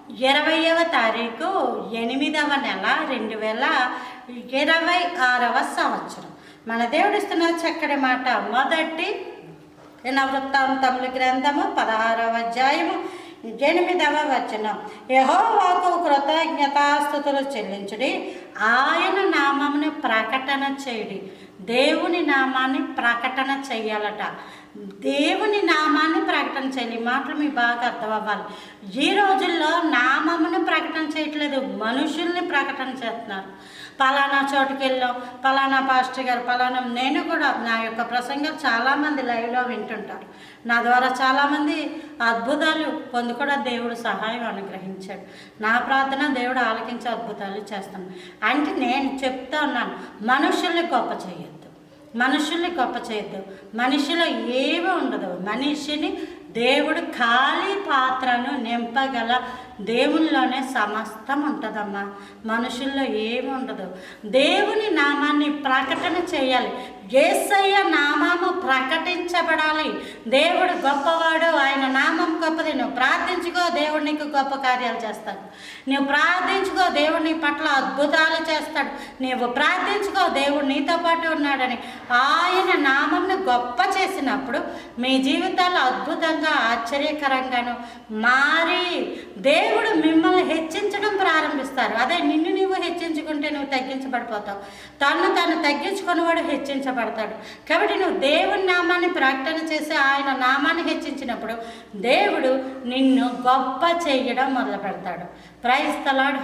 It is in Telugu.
20వ తారీఖు 8వ నెల 2026వ సంవత్సరం. మన దేవుడు ఇస్తున్న చక్కటి మాట. మొదటి దినవృత్తాంతముల గ్రంథము 16వ అధ్యాయము 8వ వచనం. యెహోవాకు కృతజ్ఞతాస్తుతులు చెల్లించుడి, ఆయన నామమును ప్రకటన చేయుడి. దేవుని నామాన్ని ప్రకటన చెయ్యాలట. దేవుని నామాన్ని ప్రకటన చేయాలి. ఈ మాటలు మీకు బాగా అర్థం అవ్వాలి. ఈ రోజుల్లో నామమును ప్రకటన చేయట్లేదు, మనుషుల్ని ప్రకటన చేస్తున్నారు. పలానా చోటుకి వెళ్ళాం, పలానా పాస్టర్ గారు, పలానా. నేను కూడా నా యొక్క ప్రసంగాలు చాలామంది లైవ్లో వింటుంటారు. నా ద్వారా చాలామంది అద్భుతాలు పొంది కూడా దేవుడు సహాయం అనుగ్రహించాడు. నా ప్రార్థన దేవుడు ఆలకించి అద్భుతాలు చేస్తాను. అంటే నేను చెప్తా ఉన్నాను, మనుషుల్ని గొప్ప చేయొద్దు, మనుషుల్ని గొప్ప చేయొద్దు. మనిషిలో ఏమీ ఉండదు. మనిషిని దేవుడు ఖాళీ పాత్రను నింపగల దేవునిలోనే సమస్తం ఉంటుందమ్మా. మనుషుల్లో ఏమి ఉండదు. దేవుని నామాన్ని ప్రకటన చేయాలి. యేసయ్య నామము ప్రకటించబడాలి. దేవుడు గొప్పవాడు, ఆయన నామం గొప్పది. నువ్వు ప్రార్థించుకో, దేవుడు నీకు గొప్ప కార్యాలు చేస్తాడు. నువ్వు ప్రార్థించుకో, దేవుడు నీ పట్ల అద్భుతాలు చేస్తాడు. నువ్వు ప్రార్థించుకో, దేవుడు నీతో పాటు ఉన్నాడని. ఆయన నామంను గొప్ప చేసినప్పుడు మీ జీవితాలు అద్భుతంగా ఆశ్చర్యకరంగాను మారి దేవుడు మిమ్మల్ని హెచ్చించడం ప్రారంభిస్తారు. అదే నిన్ను నువ్వు హెచ్చించుకుంటే నువ్వు తగ్గించబడిపోతావు. తను తగ్గించుకున్నవాడు హెచ్చించబడతాడు. కాబట్టి నువ్వు దేవుని నామాన్ని ప్రకటన చేసి ఆయన నామాన్ని హెచ్చించినప్పుడు దేవుడు నిన్ను గొప్ప చేయడం మొదలు పెడతాడు. Praise the lord.